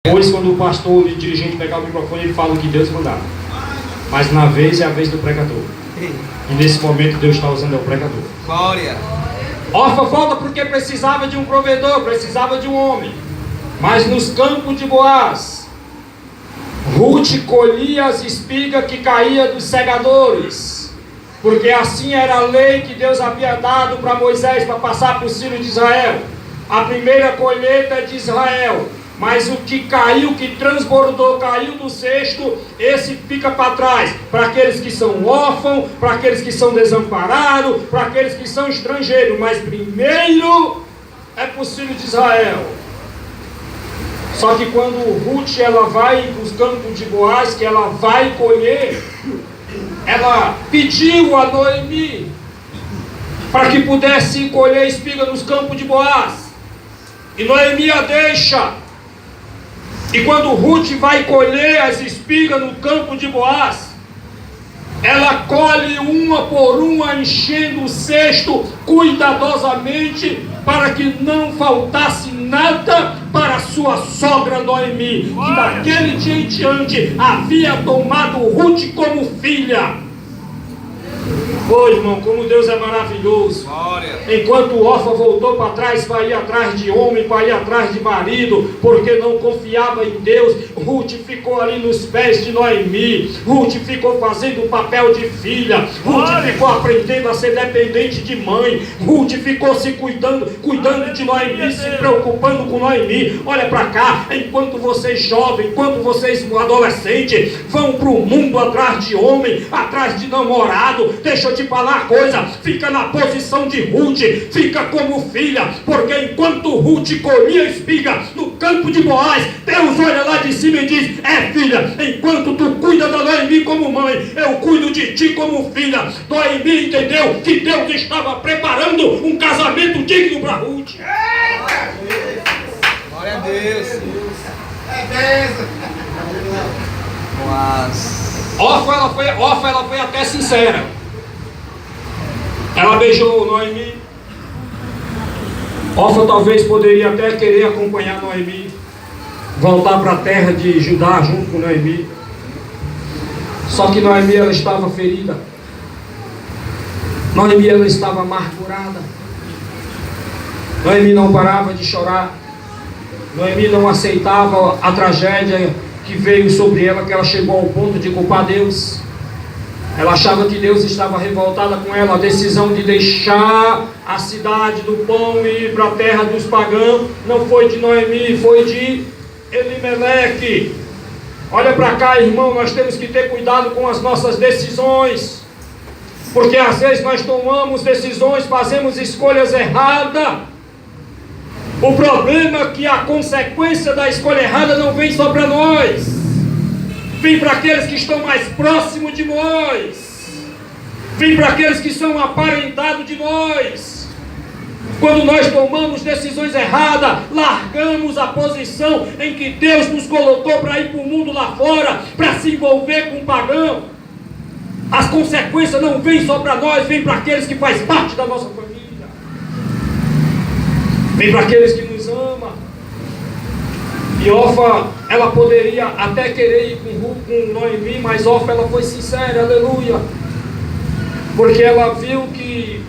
Depois, quando o pastor e o dirigente pegar o microfone, ele fala o que Deus mandar. Mas na vez é a vez do pregador. E nesse momento Deus está usando o pregador. Glória. Orfa volta porque precisava de um provedor, precisava de um homem. Mas nos campos de Boaz, Ruth colhia as espigas que caíam dos segadores, porque assim era a lei que Deus havia dado para Moisés para passar para os filhos de Israel. A primeira colheita é de Israel, mas o que caiu, que transbordou, caiu do cesto, esse fica para trás, para aqueles que são órfãos, para aqueles que são desamparados, para aqueles que são estrangeiros, mas primeiro é para os filhos de Israel. Só que quando Ruth ela vai para os campos de Boaz, que ela vai colher, ela pediu a Noemi para que pudesse colher espiga nos campos de Boaz. E Noemi a deixa. E quando Ruth vai colher as espigas no campo de Boaz, ela colhe uma por uma, enchendo o cesto cuidadosamente, para que não faltasse nada para sua sogra Noemi, que daquele dia em diante havia tomado Ruth como filha. Oi, irmão, como Deus é maravilhoso. Glória. Enquanto Orfa voltou para trás, para ir atrás de homem, para ir atrás de marido, porque não confiava em Deus, Ruth ficou ali nos pés de Noemi. Ruth ficou fazendo o papel de filha. Ruth ficou aprendendo a ser dependente de mãe. Ruth ficou se cuidando de Noemi, se preocupando com Noemi. Olha para cá, enquanto vocês jovens, enquanto vocês adolescentes vão para o mundo atrás de homem, atrás de namorado, deixa eu te falar uma coisa, fica na posição de Ruth, fica como filha, porque enquanto Ruth colhia espiga no campo de Boaz, Deus olha lá de cima e diz: é filha, enquanto tu cuida da Noemi como mãe, eu cuido de ti como filha. Noemi entendeu que Deus estava preparando um casamento digno para Ruth. Glória a Deus. Orfa ela foi até sincera. Ela beijou Noemi. Orfa talvez poderia até querer acompanhar Noemi, voltar para a terra de Judá junto com Noemi. Só que Noemi ela estava ferida. Noemi ela estava amargurada. Noemi não parava de chorar. Noemi não aceitava a tragédia que veio sobre ela, que ela chegou ao ponto de culpar Deus. Ela achava que Deus estava revoltada com ela. A decisão de deixar a cidade do pão e ir para a terra dos pagãos não foi de Noemi, foi de Elimeleque. Olha para cá, irmão, nós temos que ter cuidado com as nossas decisões, porque às vezes nós tomamos decisões, fazemos escolhas erradas. O problema é que a consequência da escolha errada não vem só para nós, vem para aqueles que estão mais próximos de nós, vem para aqueles que são aparentados de nós. Quando nós tomamos decisões erradas, largamos a posição em que Deus nos colocou para ir para o mundo lá fora, para se envolver com o pagão. As consequências não vêm só para nós, vêm para aqueles que fazem parte da nossa família, vem para aqueles que nos amam. E Orfa, ela poderia até querer ir com Noemi, mas Orfa ela foi sincera, aleluia, porque ela viu que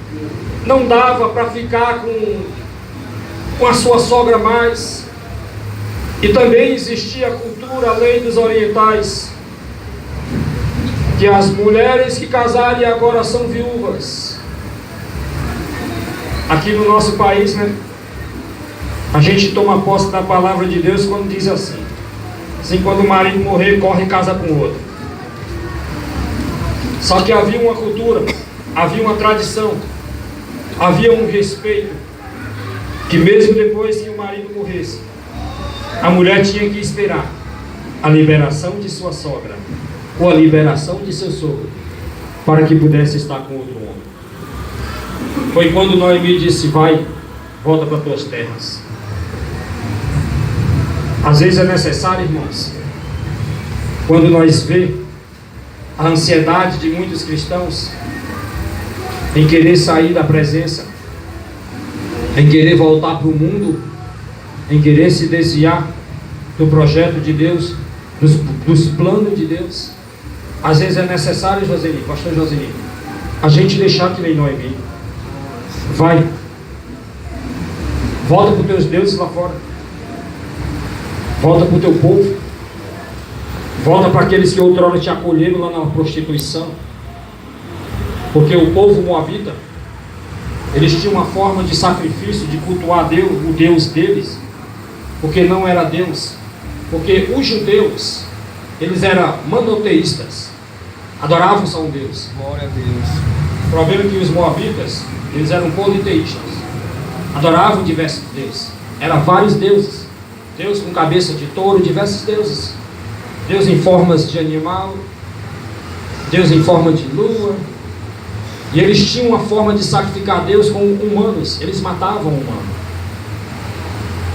não dava para ficar com a sua sogra mais. E também existia a cultura, a lei dos orientais, que as mulheres que casaram e agora são viúvas. Aqui no nosso país, né? A gente toma posse da palavra de Deus quando diz assim: quando o marido morrer, corre e casa com outro. Só que havia uma cultura, havia uma tradição, havia um respeito, que mesmo depois que o marido morresse, a mulher tinha que esperar a liberação de sua sogra, ou a liberação de seu sogro, para que pudesse estar com outro homem. Foi quando Noemi disse: vai, volta para tuas terras. Às vezes é necessário, irmãos, quando nós vemos a ansiedade de muitos cristãos em querer sair da presença, em querer voltar para o mundo, em querer se desviar do projeto de Deus, dos planos de Deus. Às vezes é necessário, Joseli, pastor Joseli, a gente deixar que nem Noemi. Vai, volta para os teus deuses lá fora, volta para o teu povo, volta para aqueles que outrora te acolheram lá na prostituição. Porque o povo moabita, eles tinham uma forma de sacrifício, de cultuar Deus, o Deus deles, porque não era Deus. Porque os judeus, eles eram monoteístas, adoravam só um Deus. Glória a Deus. O problema é que os moabitas, eles eram politeístas, adoravam diversos deuses. Eram vários deuses. Deus com cabeça de touro, diversos deuses. Deus em formas de animal, Deus em forma de lua. E eles tinham uma forma de sacrificar Deus com humanos. Eles matavam o humano.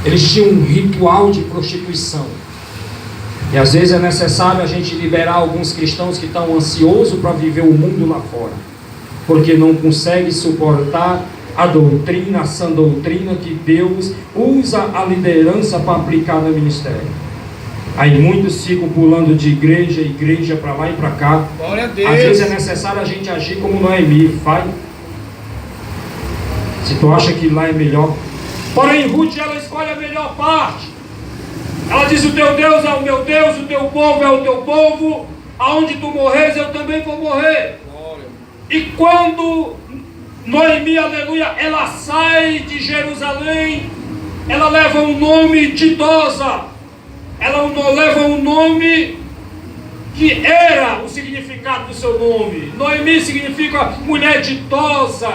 Eles tinham um ritual de prostituição. E às vezes é necessário a gente liberar alguns cristãos que estão ansiosos para viver o mundo lá fora, porque não conseguem suportar a doutrina, a sã doutrina que Deus usa a liderança para aplicar no ministério. Aí muitos ficam pulando de igreja em igreja, para lá e para cá. Glória a Deus. Às vezes é necessário a gente agir como Noemi. Vai. Se tu acha que lá é melhor. Porém, Ruth, ela escolhe a melhor parte. Ela diz: o teu Deus é o meu Deus, o teu povo é o teu povo. Aonde tu morres, eu também vou morrer. Glória. E quando Noemi, aleluia, ela sai de Jerusalém, ela leva um nome ditosa. Ela não leva um nome que era o significado do seu nome. Noemi significa mulher ditosa,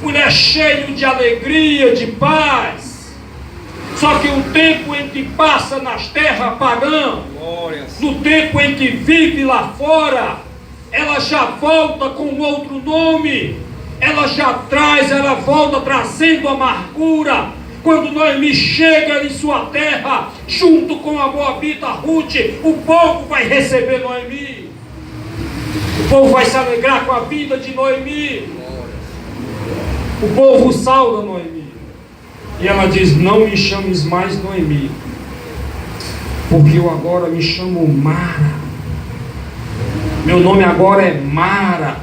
mulher cheia de alegria, de paz. Só que o tempo em que passa nas terras pagãs, no tempo em que vive lá fora, ela já volta com outro nome. Ela já traz, ela volta trazendo amargura. Quando Noemi chega em sua terra, junto com a moabita Ruth, o povo vai receber Noemi. O povo vai se alegrar com a vida de Noemi. O povo sauda Noemi. E ela diz: não me chames mais Noemi, porque eu agora me chamo Mara. Meu nome agora é Mara,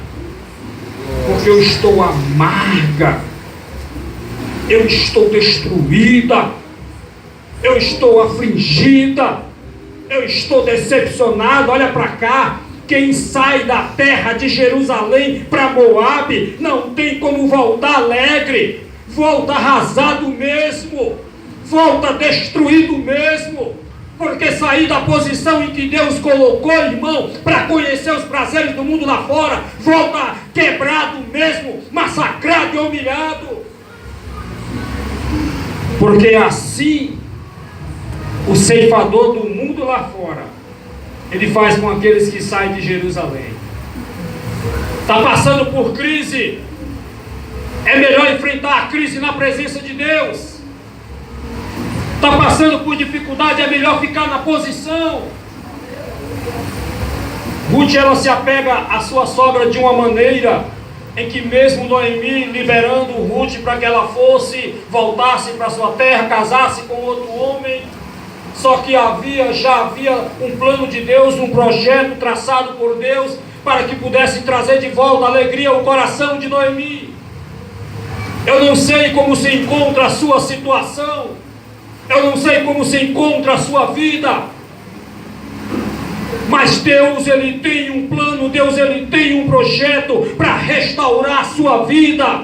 porque eu estou amarga. Eu estou destruída, eu estou afligida, eu estou decepcionado. Olha para cá, quem sai da terra de Jerusalém para Moabe não tem como voltar alegre, volta arrasado mesmo, volta destruído mesmo, porque sair da posição em que Deus colocou, irmão, para conhecer os prazeres do mundo lá fora, volta quebrado mesmo, massacrado e humilhado. Porque assim o ceifador do mundo lá fora, ele faz com aqueles que saem de Jerusalém. Está passando por crise, é melhor enfrentar a crise na presença de Deus. Está passando por dificuldade, é melhor ficar na posição. Ruth, ela se apega à sua sogra de uma maneira em que mesmo Noemi liberando Ruth para que ela voltasse para sua terra, casasse com outro homem, só que já havia um plano de Deus, um projeto traçado por Deus, para que pudesse trazer de volta alegria ao coração de Noemi. Eu não sei como se encontra a sua situação, eu não sei como se encontra a sua vida, mas Deus, Ele tem um plano, Deus, Ele tem um projeto para restaurar a sua vida.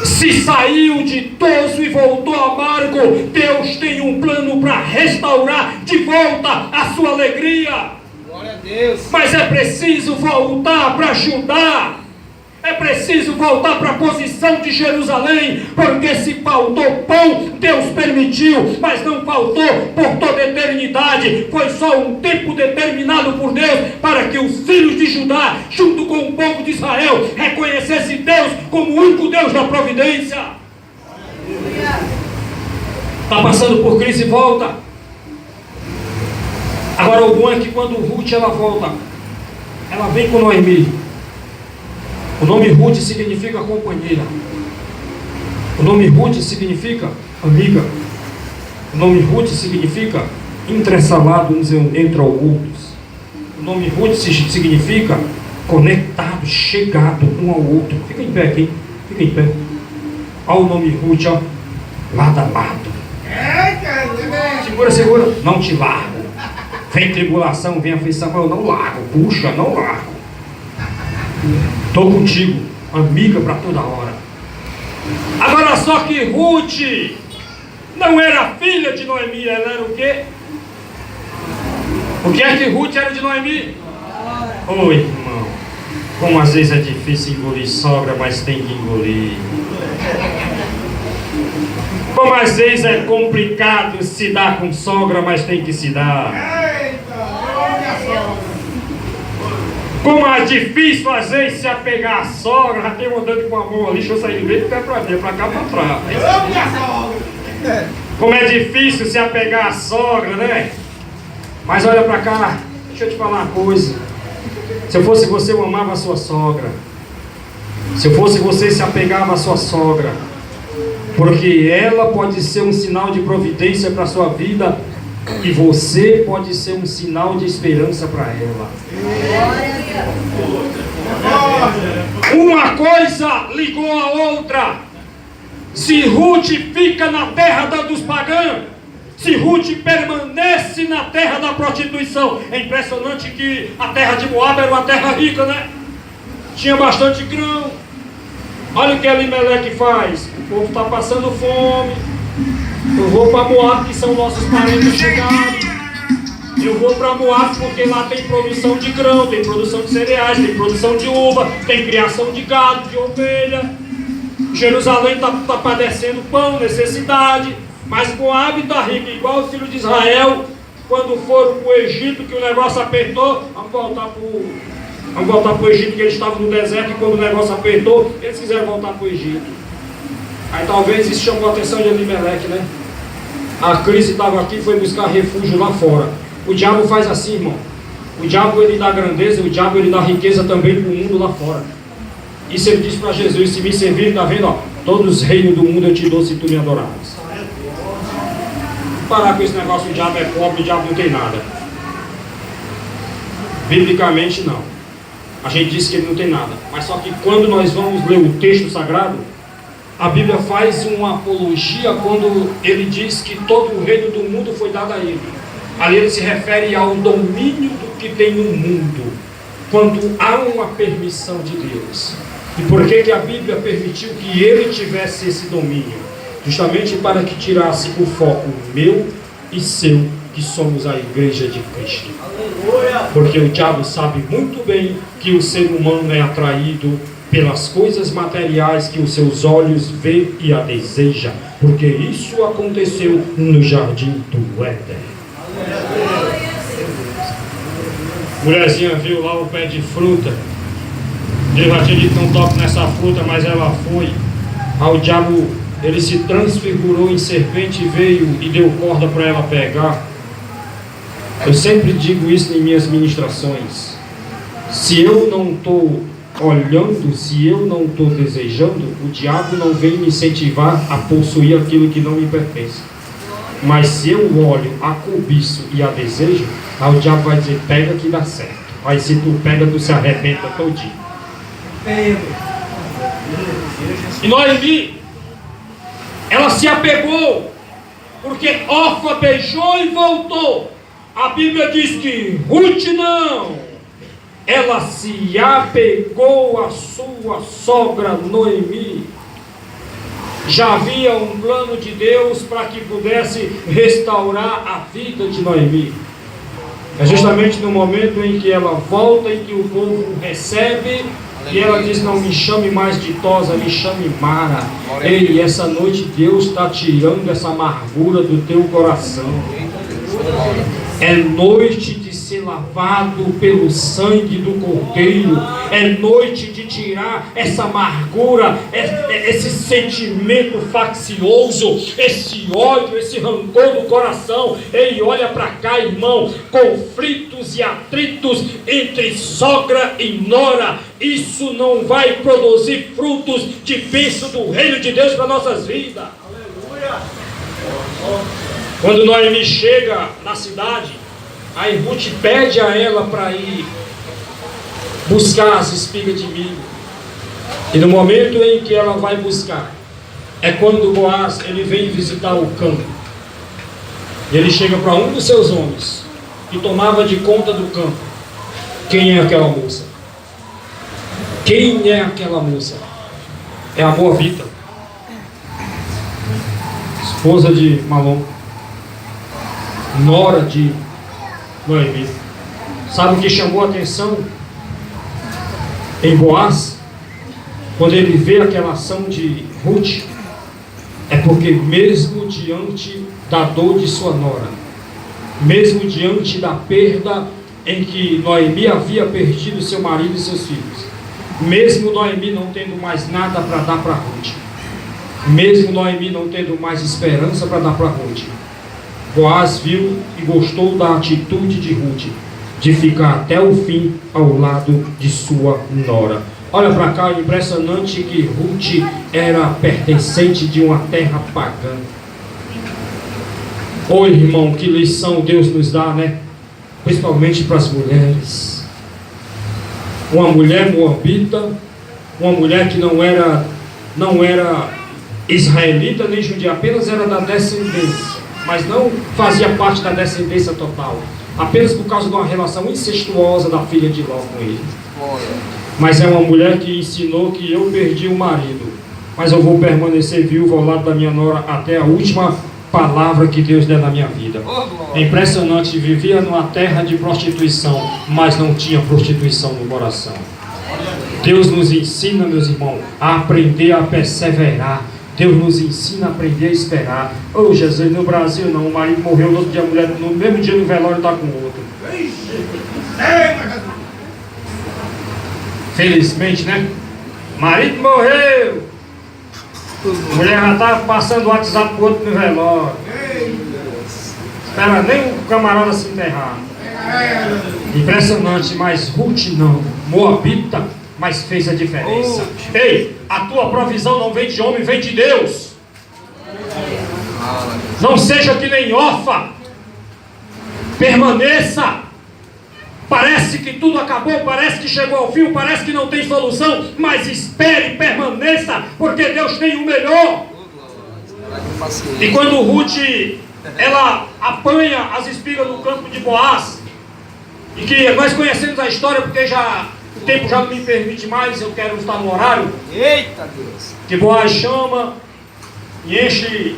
Se saiu ditoso e voltou amargo, Deus tem um plano para restaurar de volta a sua alegria. Glória a Deus. Mas é preciso voltar para Judá. É preciso voltar para a posição de Jerusalém, porque se faltou pão, Deus permitiu, mas não faltou por toda a eternidade. Foi só um tempo determinado por Deus para que os filhos de Judá, junto com o povo de Israel, reconhecessem Deus como o único Deus da providência. Está passando por crise e volta. Agora o bom é que quando Ruth ela volta, ela vem com Noemi. O nome Ruth significa companheira. O nome Ruth significa amiga. O nome Ruth significa entrelaçado uns entre outros. O nome Ruth significa conectado, chegado um ao outro. Fica em pé aqui, fica em pé. Olha o nome Ruth, ó, lado a lado. Segura, segura, não te largo. Vem tribulação, vem aflição, eu não largo. Puxa, não largo. Estou contigo, amiga para toda hora. Agora só que Ruth não era filha de Noemi, ela era o quê? O que é que Ruth era de Noemi? Oi, irmão. Como às vezes é difícil engolir sogra, mas tem que engolir. Como às vezes é complicado se dar com sogra, mas tem que se dar. Como é difícil às vezes se apegar à sogra, já tem um andando com a mão ali, deixa eu sair do meio, pé pra dentro, pra cá, pra trás. Como é difícil se apegar à sogra, né? Mas olha pra cá, deixa eu te falar uma coisa. Se eu fosse você, eu amava a sua sogra. Se eu fosse você, se apegava à sua sogra. Porque ela pode ser um sinal de providência para a sua vida. E você pode ser um sinal de esperança para ela. Uma coisa ligou a outra. Se Ruth fica na terra dos pagãos, se Ruth permanece na terra da prostituição. É impressionante que a terra de Moab era uma terra rica, né? Tinha bastante grão. Olha o que Elimeleque faz. O povo está passando fome. Eu vou para Moab, que são nossos parentes chegados. Eu vou para Moab porque lá tem produção de grão, tem produção de cereais, tem produção de uva, tem criação de gado, de ovelha. Jerusalém está padecendo pão, necessidade. Mas Moab está rico, igual o filho de Israel. Quando foram para o Egito, que o negócio apertou, vamos voltar para o Egito, que eles estavam no deserto. E quando o negócio apertou, eles quiseram voltar para o Egito. Aí talvez isso chamou a atenção de Elimeleque, né? A crise estava aqui, foi buscar refúgio lá fora. O diabo faz assim, irmão. O diabo ele dá grandeza, o diabo ele dá riqueza também para o mundo lá fora. Isso ele disse para Jesus: se me servir, está vendo, ó, todos os reinos do mundo eu te dou se tu me adorares. Parar com esse negócio, o diabo é pobre, o diabo não tem nada. Biblicamente não. A gente disse que ele não tem nada. Mas só que quando nós vamos ler o texto sagrado, a Bíblia faz uma apologia quando ele diz que todo o reino do mundo foi dado a ele. Ali ele se refere ao domínio do que tem no mundo, quando há uma permissão de Deus. E por que a Bíblia permitiu que ele tivesse esse domínio? Justamente para que tirasse o foco meu e seu, que somos a igreja de Cristo. Porque o diabo sabe muito bem que o ser humano é atraído pelas coisas materiais que os seus olhos vê e a deseja, porque isso aconteceu no jardim do Éden. Mulherzinha viu lá o pé de fruta. Deus já tinha dito: não toque nessa fruta, mas ela foi. Aí o diabo, ele se transfigurou em serpente, veio e deu corda para ela pegar. Eu sempre digo isso em minhas ministrações. Se eu não estou olhando, se eu não estou desejando, o diabo não vem me incentivar a possuir aquilo que não me pertence. Mas se eu olho, a cobiço e a desejo, aí o diabo vai dizer: pega que dá certo. Aí se tu pega, tu se arrebenta todinho. E Noemi, ela se apegou, porque Orfa beijou e voltou. A Bíblia diz que Ruth não. Ela se apegou à sua sogra Noemi. Já havia um plano de Deus para que pudesse restaurar a vida de Noemi. É justamente no momento em que ela volta, em que o povo recebe, e ela diz: não me chame mais de Tosa, me chame Mara. Ei, essa noite Deus está tirando essa amargura do teu coração. É noite de ser lavado pelo sangue do Cordeiro. É noite de tirar essa amargura, esse sentimento faccioso, esse ódio, esse rancor do coração. Ei, olha para cá, irmão. Conflitos e atritos entre sogra e nora, isso não vai produzir frutos de bênção do reino de Deus para nossas vidas. Aleluia! Quando Noemi chega na cidade, aí Ruth pede a ela para ir buscar as espigas de milho. E no momento em que ela vai buscar, é quando Boaz ele vem visitar o campo. E ele chega para um dos seus homens que tomava de conta do campo. Quem é aquela moça? Quem é aquela moça? É a Moabita, esposa de Malom, nora de Noemi. Sabe o que chamou a atenção em Boaz? Quando ele vê aquela ação de Ruth, é porque mesmo diante da dor de sua nora, mesmo diante da perda em que Noemi havia perdido seu marido e seus filhos, mesmo Noemi não tendo mais nada para dar para Ruth, mesmo Noemi não tendo mais esperança para dar para Ruth, Boaz viu e gostou da atitude de Ruth, de ficar até o fim ao lado de sua nora. Olha para cá, é impressionante que Ruth era pertencente de uma terra pagã. Oi, irmão, que lição Deus nos dá, né? Principalmente para as mulheres. Uma mulher moabita, uma mulher que não era israelita nem judia, apenas era da descendência, mas não fazia parte da descendência total, apenas por causa de uma relação incestuosa da filha de Ló com ele. Mas é uma mulher que ensinou que eu perdi o marido, mas eu vou permanecer viúva ao lado da minha nora até a última palavra que Deus der na minha vida. É impressionante, vivia numa terra de prostituição, mas não tinha prostituição no coração. Deus nos ensina, meus irmãos, a aprender a perseverar. Deus nos ensina a aprender a esperar. Oh, Jesus, no Brasil não, o marido morreu, no outro dia a mulher, no mesmo dia no velório está com outro. Felizmente, né? Marido morreu, a mulher já está passando o WhatsApp para o outro no velório. Espera nem o camarada se enterrar. Impressionante, mas Ruth não, Moabita, mas fez a diferença. Ei, a tua provisão não vem de homem, vem de Deus. Não seja que nem Orfa. Permaneça. Parece que tudo acabou, parece que chegou ao fim, parece que não tem solução, mas espere, permaneça, porque Deus tem o melhor. E quando Ruth, ela apanha as espigas no campo de Boaz, e que nós conhecemos a história, porque o tempo já não me permite mais, eu quero estar no horário. Eita Deus! Que Boaz chama e enche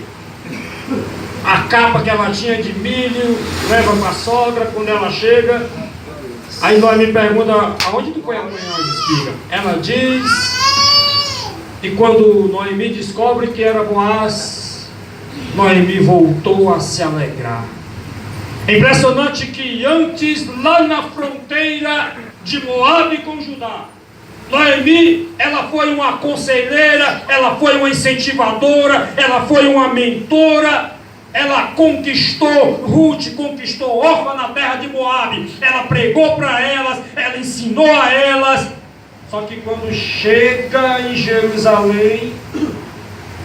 a capa que ela tinha de milho, leva para a sogra. Quando ela chega, aí Noemi pergunta: aonde tu foi amanhã as espigas? Ela diz, e quando Noemi descobre que era Boaz, Noemi voltou a se alegrar. É impressionante que antes, lá na fronteira de Moabe com Judá, Noemi, ela foi uma conselheira, ela foi uma incentivadora, ela foi uma mentora. Ela conquistou, Ruth conquistou Orfa na terra de Moabe. Ela pregou para elas, ela ensinou a elas. Só que quando chega em Jerusalém,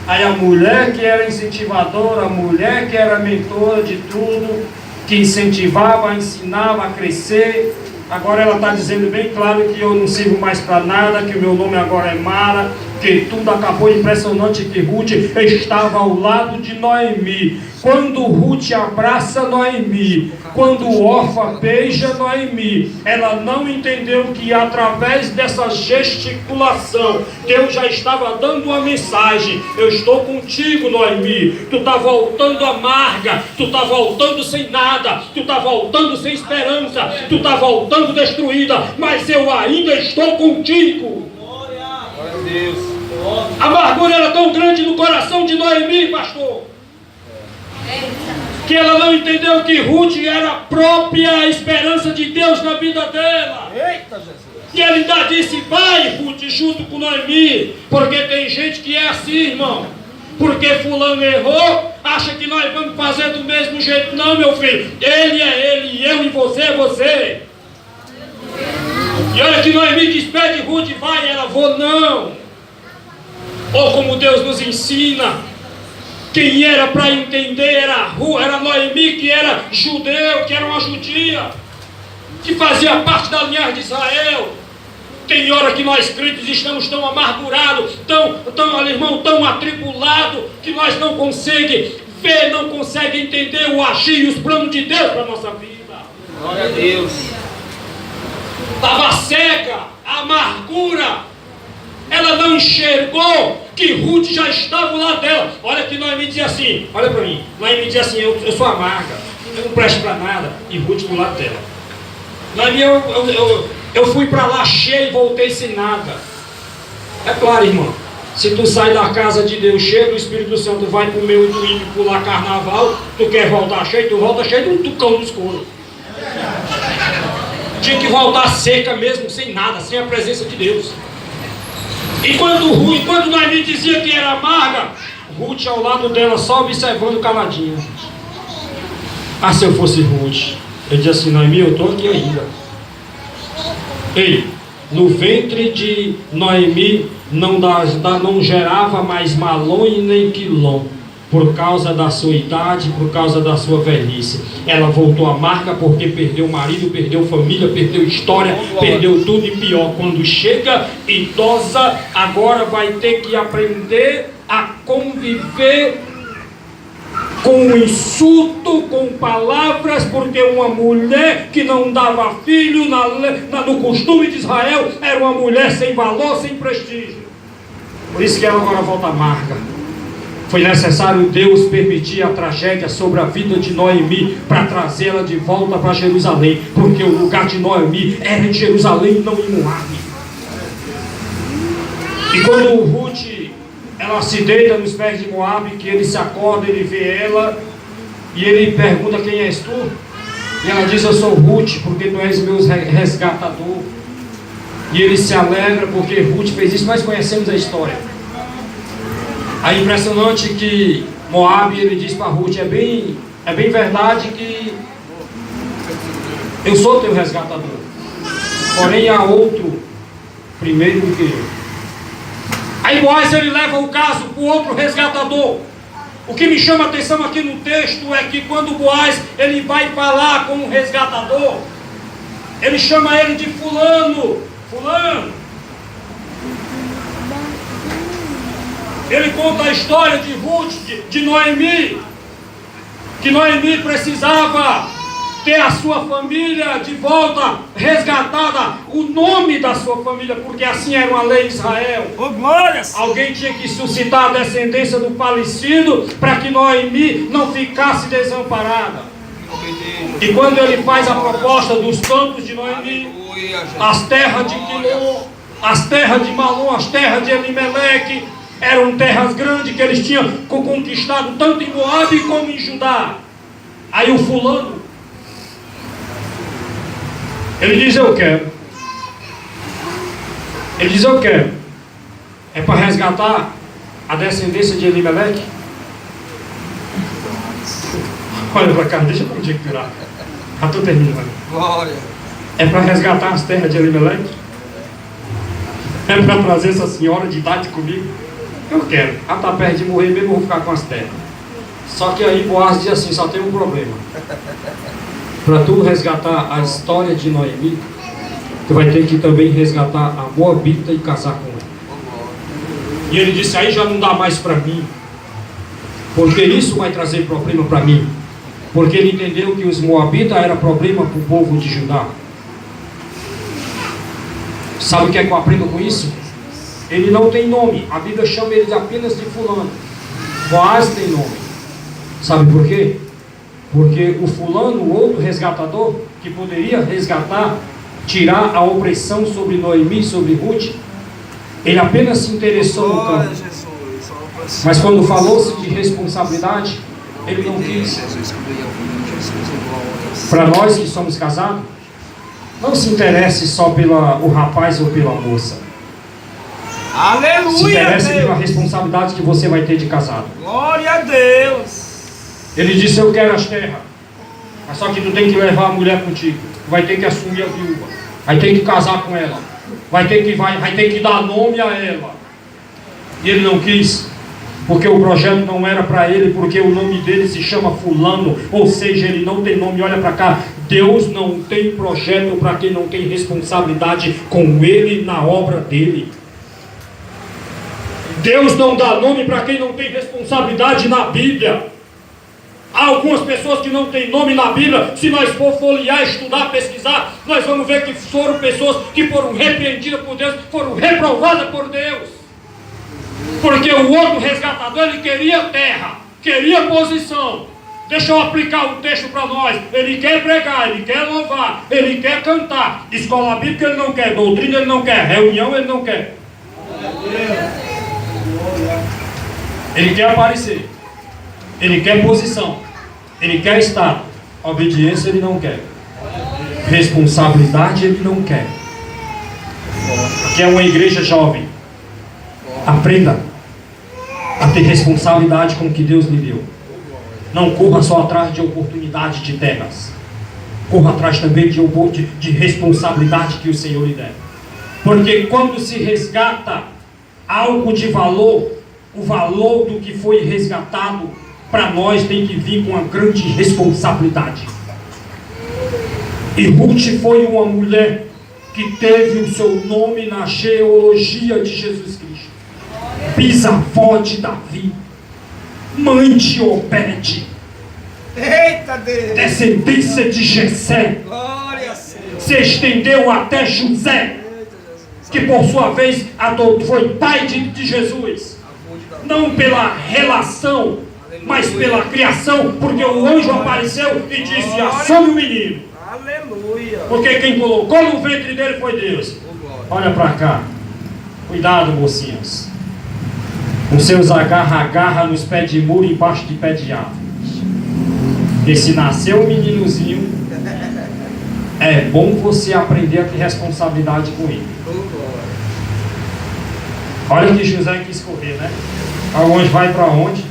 aí a mulher que era incentivadora, a mulher que era mentora de tudo, que incentivava, ensinava a crescer, agora ela está dizendo bem claro que eu não sirvo mais para nada, que o meu nome agora é Mara, que tudo acabou. Impressionante que Ruth estava ao lado de Noemi. Quando Ruth abraça Noemi, quando Orfa beija Noemi, ela não entendeu que através dessa gesticulação, Deus já estava dando uma mensagem: eu estou contigo, Noemi. Tu está voltando amarga, tu está voltando sem nada, tu está voltando sem esperança, tu está voltando destruída, mas eu ainda estou contigo. Glória a Deus. A amargura era tão grande no coração de Noemi, pastor, que ela não entendeu que Ruth era a própria esperança de Deus na vida dela. Eita Jesus! E ele ainda disse: vai, Ruth, junto com Noemi, porque tem gente que é assim, irmão. Porque fulano errou, acha que nós vamos fazer do mesmo jeito. Não, meu filho, ele é ele, e eu e você é você. E olha que Noemi despede Ruth, vai, ela: vou não. Ou como Deus nos ensina, Quem era para entender era Noemi, que era judeu, que era uma judia, que fazia parte da linhagem de Israel. Tem hora que nós crentes estamos tão amargurados, tão atribulados, que nós não conseguimos ver, não conseguimos entender o agir e os planos de Deus para a nossa vida. Glória a Deus. Estava cega, a amargura. Ela não enxergou que Ruth já estava lá dela. Olha que Noemi dizia assim, olha para mim. Noemi dizia assim, eu sou amarga, eu não presto para nada. E Ruth do lado dela. Noemi, eu fui para lá cheio e voltei sem nada. É claro, irmão, se tu sai da casa de Deus cheio do Espírito Santo, vai pro meu e tu ir pular carnaval, tu quer voltar cheio, tu volta cheio de um tucão no escuro. Tinha que voltar seca mesmo, sem nada, sem a presença de Deus. E quando Noemi dizia que era amarga, Ruth ao lado dela, só observando caladinha. Ah, se eu fosse Ruth, eu dizia assim, Noemi, eu estou aqui ainda. Ei, no ventre de Noemi não gerava mais Malom nem Quilom, por causa da sua idade, por causa da sua velhice. Ela voltou amarga porque perdeu o marido, perdeu família, perdeu história, perdeu tudo e pior. Quando chega idosa, agora vai ter que aprender a conviver com o insulto, com palavras, porque uma mulher que não dava filho no costume de Israel era uma mulher sem valor, sem prestígio. Por isso que ela agora volta amarga. Foi necessário Deus permitir a tragédia sobre a vida de Noemi para trazê-la de volta para Jerusalém, porque o lugar de Noemi era em Jerusalém e não em Moabe. E quando Ruth ela se deita nos pés de Moabe, que ele se acorda, ele vê ela e ele pergunta, quem és tu? E ela diz, eu sou Ruth, porque tu és meu resgatador. E ele se alegra porque Ruth fez isso. Nós conhecemos a história. É impressionante que Moabe, ele diz para Ruth, é bem verdade que eu sou teu resgatador, porém há outro primeiro do que eu. Aí Boaz, ele leva o caso para o outro resgatador. O que me chama a atenção aqui no texto é que quando Boaz ele vai falar com o resgatador, ele chama ele de fulano. Ele conta a história de Ruth, de Noemi, que Noemi precisava ter a sua família de volta, resgatada, o nome da sua família, porque assim era uma lei de Israel. Oh, glórias! Alguém tinha que suscitar a descendência do falecido para que Noemi não ficasse desamparada. E quando ele faz a proposta dos campos de Noemi, as terras de Quilom, as terras de Malom, as terras de Elimeleque, eram terras grandes que eles tinham conquistado tanto em Moabe como em Judá. Aí o fulano, ele diz, eu quero. Ele diz, eu quero. É para resgatar a descendência de Elimeleque? Olha para cá, deixa eu conjecturar. Já estou terminando. Glória. É para resgatar as terras de Elimeleque? É para trazer essa senhora de idade comigo? Eu quero. Ela está perto de morrer mesmo, eu vou ficar com as terras. Só que aí Boaz diz assim, só tem um problema. Para tu resgatar a história de Noemi, tu vai ter que também resgatar a Moabita e casar com ela. E ele disse, aí já não dá mais para mim, porque isso vai trazer problema para mim. Porque ele entendeu que os Moabitas era problema para o povo de Judá. Sabe o que é que eu aprendo com isso? Ele não tem nome, a Bíblia chama ele apenas de fulano. Boaz tem nome. Sabe por quê? Porque o fulano, o outro resgatador, que poderia resgatar, tirar a opressão sobre Noemi, sobre Ruth, ele apenas se interessou no campo. Mas quando falou-se de responsabilidade, ele não quis. Para nós que somos casados, não se interesse só pelo rapaz ou pela moça. Aleluia! Se interesse pela responsabilidade que você vai ter de casado. Glória a Deus! Ele disse, eu quero as terras, mas só que tu tem que levar a mulher contigo, vai ter que assumir a viúva, vai ter que casar com ela, vai ter que dar nome a ela. E ele não quis. Porque o projeto não era para ele, porque o nome dele se chama fulano, ou seja, ele não tem nome. Olha para cá, Deus não tem projeto para quem não tem responsabilidade com ele na obra dele. Deus não dá nome para quem não tem responsabilidade na Bíblia. Há algumas pessoas que não têm nome na Bíblia. Se nós for folhear, estudar, pesquisar, nós vamos ver que foram pessoas que foram repreendidas por Deus, foram reprovadas por Deus. Porque o outro resgatador, ele queria terra, queria posição. Deixa eu aplicar o texto para nós. Ele quer pregar, ele quer louvar, ele quer cantar. Escola bíblica ele não quer, doutrina ele não quer, reunião ele não quer. Ele quer aparecer, ele quer posição, ele quer estar. Obediência ele não quer, responsabilidade ele não quer. Aqui é uma igreja jovem. Aprenda a ter responsabilidade com o que Deus lhe deu. Não corra só atrás de oportunidade de terras, corra atrás também de responsabilidade que o Senhor lhe der. Porque quando se resgata algo de valor, o valor do que foi resgatado para nós tem que vir com uma grande responsabilidade. E Ruth foi uma mulher que teve o seu nome na genealogia de Jesus Cristo, bisavó de Davi, mãe de Obed, Eita Deus! descendência de Jessé, Glória a Deus! se estendeu até José, que por sua vez foi pai de Jesus, não pela relação, mas pela criação, porque o anjo apareceu e disse: assome o menino. Aleluia! Porque quem colocou no ventre dele foi Deus. Olha para cá, cuidado, mocinhas, com seus agarra nos pés de muro, embaixo de pé de árvore. Porque se nasceu um meninozinho, é bom você aprender a ter responsabilidade com ele. Olha que José quis correr, né? O anjo vai para onde?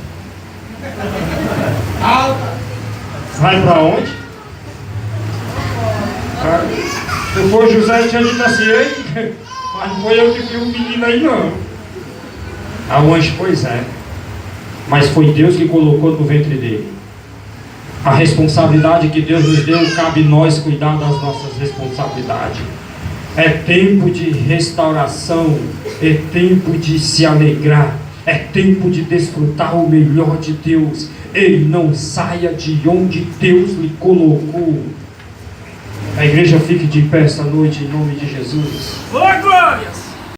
Vai para onde? Depois José tinha dito assim: ei, mas não foi eu que vi o menino aí não. O anjo, pois é, mas foi Deus que colocou no ventre dele. A responsabilidade que Deus nos deu, cabe nós cuidar das nossas responsabilidades. É tempo de restauração, é tempo de se alegrar, é tempo de desfrutar o melhor de Deus. Ele não saia de onde Deus lhe colocou. A igreja fique de pé esta noite em nome de Jesus. Glória!